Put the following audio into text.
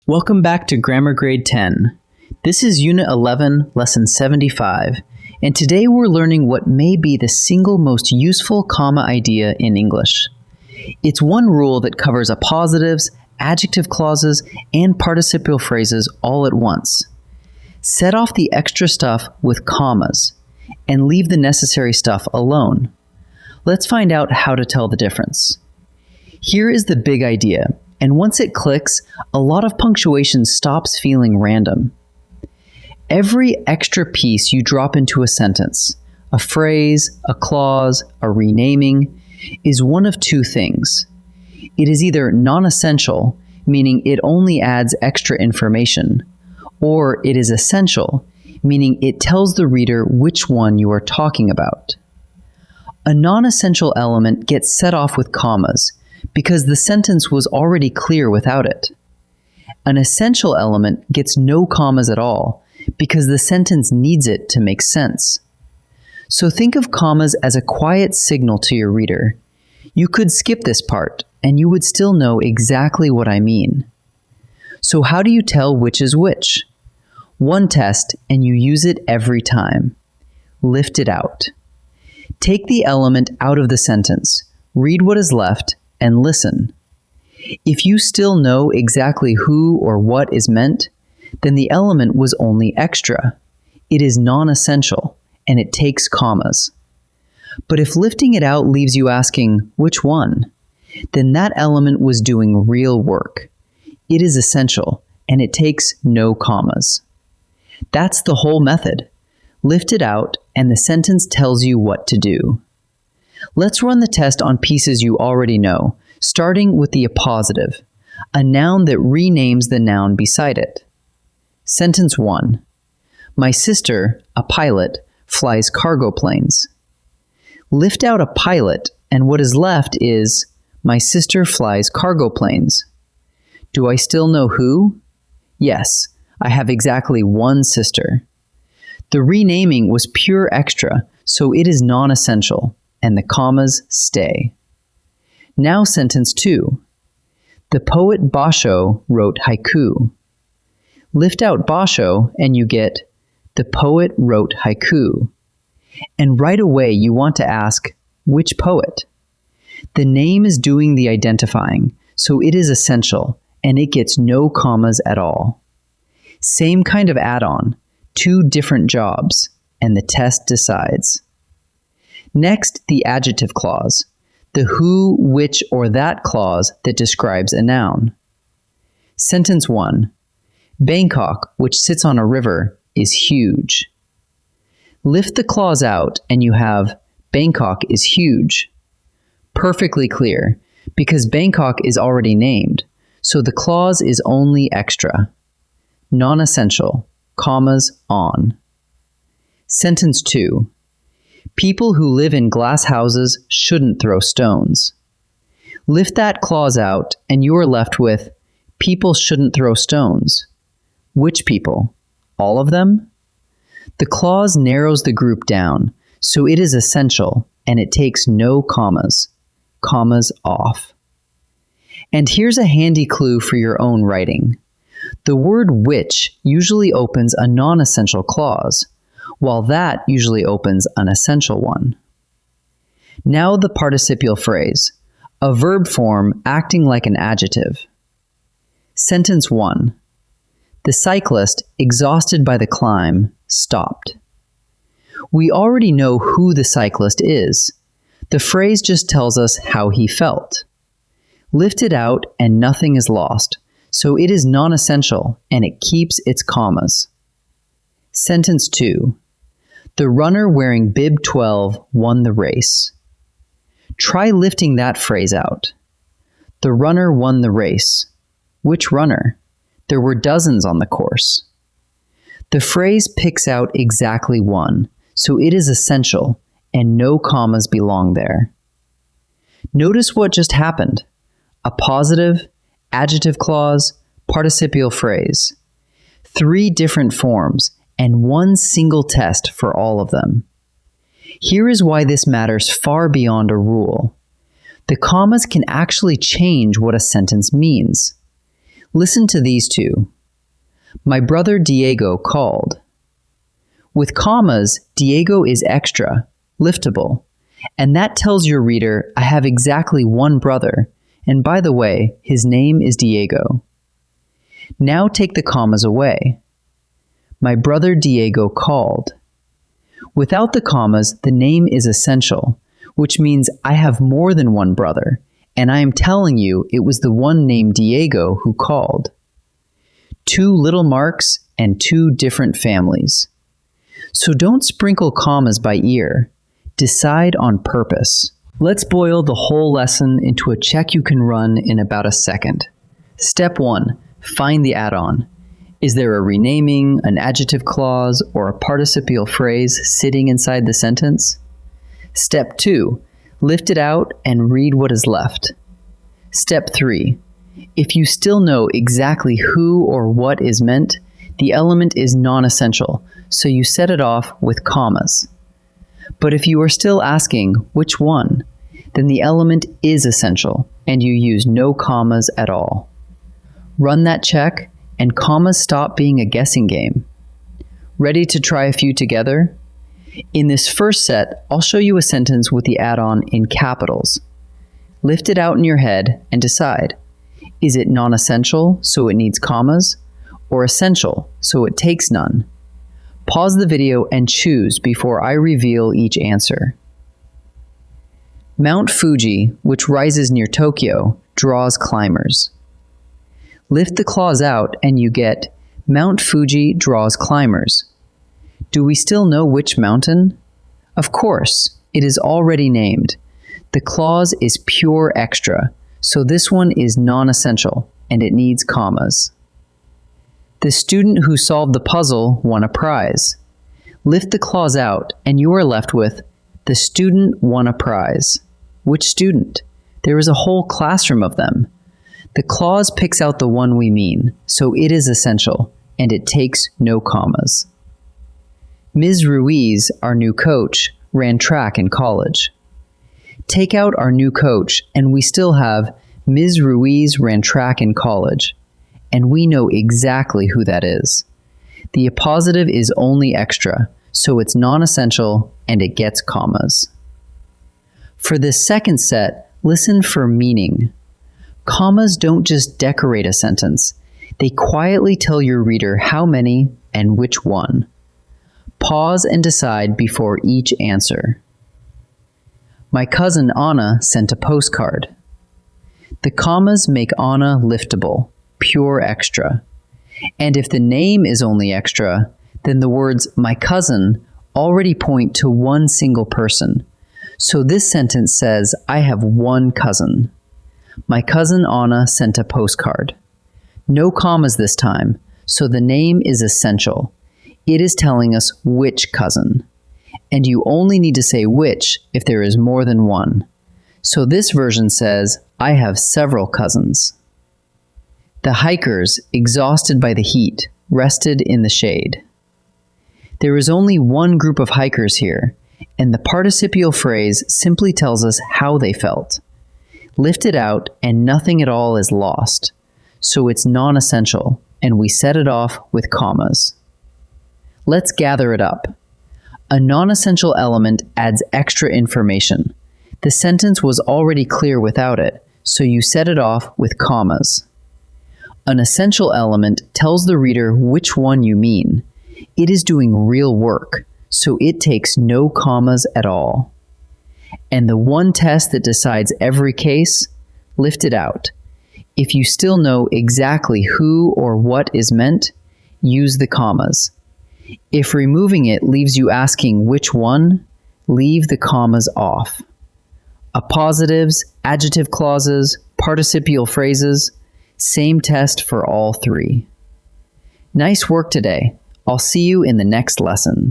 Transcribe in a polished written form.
Welcome back to Grammar Grade 10. This is Unit 11, Lesson 75, and today we're learning what may be the single most useful comma idea in English. It's one rule that covers appositives, adjective clauses, and participial phrases all at once. Set off the extra stuff with commas, and leave the necessary stuff alone. Let's find out how to tell the difference. Here is the big idea. And once it clicks, a lot of punctuation stops feeling random. Every extra piece you drop into a sentence, a phrase, a clause, a renaming, is one of two things. It is either non-essential, meaning it only adds extra information, or it is essential, meaning it tells the reader which one you are talking about. A non-essential element gets set off with commas, because the sentence was already clear without it. An essential element gets no commas at all, because the sentence needs it to make sense. So think of commas as a quiet signal to your reader. You could skip this part, and you would still know exactly what I mean. So how do you tell which is which? One test, and you use it every time. Lift it out. Take the element out of the sentence, read what is left, and listen. If you still know exactly who or what is meant, then the element was only extra. It is non-essential, and it takes commas. But if lifting it out leaves you asking, which one? Then that element was doing real work. It is essential, and it takes no commas. That's the whole method. Lift it out, and the sentence tells you what to do. Let's run the test on pieces you already know, starting with the appositive, a noun that renames the noun beside it. Sentence 1. My sister, a pilot, flies cargo planes. Lift out a pilot, and what is left is, my sister flies cargo planes. Do I still know who? Yes, I have exactly one sister. The renaming was pure extra, so it is non-essential, and the commas stay. Now sentence 2. The poet Basho wrote haiku. Lift out Basho and you get, the poet wrote haiku. And right away you want to ask, which poet? The name is doing the identifying, so it is essential, and it gets no commas at all. Same kind of add-on, two different jobs, and the test decides. Next, the adjective clause, the who, which, or that clause that describes a noun. Sentence 1. Bangkok, which sits on a river, is huge. Lift the clause out and you have Bangkok is huge. Perfectly clear, because Bangkok is already named, so the clause is only extra. Non-essential, commas on. Sentence 2. People who live in glass houses shouldn't throw stones. Lift that clause out and you are left with, people shouldn't throw stones. Which people? All of them? The clause narrows the group down, so it is essential and it takes no commas. Commas off. And here's a handy clue for your own writing. The word which usually opens a non-essential clause, while that usually opens an essential one. Now the participial phrase, a verb form acting like an adjective. Sentence 1. The cyclist, exhausted by the climb, stopped. We already know who the cyclist is. The phrase just tells us how he felt. Lift it out and nothing is lost, so it is non-essential and it keeps its commas. Sentence 2. The runner wearing bib 12 won the race. Try lifting that phrase out. The runner won the race. Which runner? There were dozens on the course. The phrase picks out exactly one, so it is essential, and no commas belong there. Notice what just happened. Appositive, adjective clause, participial phrase. 3 different forms, and one single test for all of them. Here is why this matters far beyond a rule. The commas can actually change what a sentence means. Listen to these two. My brother Diego called. With commas, Diego is extra, liftable, and that tells your reader I have exactly one brother, and by the way, his name is Diego. Now take the commas away. My brother Diego called. Without the commas, the name is essential, which means I have more than one brother, and I am telling you it was the one named Diego who called. Two little marks and two different families. So don't sprinkle commas by ear. Decide on purpose. Let's boil the whole lesson into a check you can run in about a second. Step 1. Find the add-on. Is there a renaming, an adjective clause, or a participial phrase sitting inside the sentence? Step 2. Lift it out and read what is left. Step 3. If you still know exactly who or what is meant, the element is non-essential, so you set it off with commas. But if you are still asking which one, then the element is essential, and you use no commas at all. Run that check, and commas stop being a guessing game. Ready to try a few together? In this first set, I'll show you a sentence with the add-on in capitals. Lift it out in your head and decide. Is it non-essential, so it needs commas, or essential, so it takes none? Pause the video and choose before I reveal each answer. Mount Fuji, which rises near Tokyo, draws climbers. Lift the clause out and you get Mount Fuji draws climbers. Do we still know which mountain? Of course, it is already named. The clause is pure extra, so this one is non-essential and it needs commas. The student who solved the puzzle won a prize. Lift the clause out and you are left with the student won a prize. Which student? There is a whole classroom of them. The clause picks out the one we mean, so it is essential, and it takes no commas. Ms. Ruiz, our new coach, ran track in college. Take out our new coach, and we still have Ms. Ruiz ran track in college, and we know exactly who that is. The appositive is only extra, so it's non-essential, and it gets commas. For this second set, listen for meaning. Commas don't just decorate a sentence. They quietly tell your reader how many and which one. Pause and decide before each answer. My cousin Anna sent a postcard. The commas make Anna liftable, pure extra. And if the name is only extra, then the words my cousin already point to one single person. So this sentence says, I have one cousin. My cousin Anna sent a postcard. No commas this time, so the name is essential. It is telling us which cousin. And you only need to say which if there is more than one. So this version says, I have several cousins. The hikers, exhausted by the heat, rested in the shade. There is only one group of hikers here, and the participial phrase simply tells us how they felt. Lift it out and nothing at all is lost. So it's non-essential, and we set it off with commas. Let's gather it up. A non-essential element adds extra information. The sentence was already clear without it, so you set it off with commas. An essential element tells the reader which one you mean. It is doing real work, so it takes no commas at all. And the one test that decides every case, lift it out. If you still know exactly who or what is meant, use the commas. If removing it leaves you asking which one, leave the commas off. Appositives, adjective clauses, participial phrases, same test for all three. Nice work today. I'll see you in the next lesson.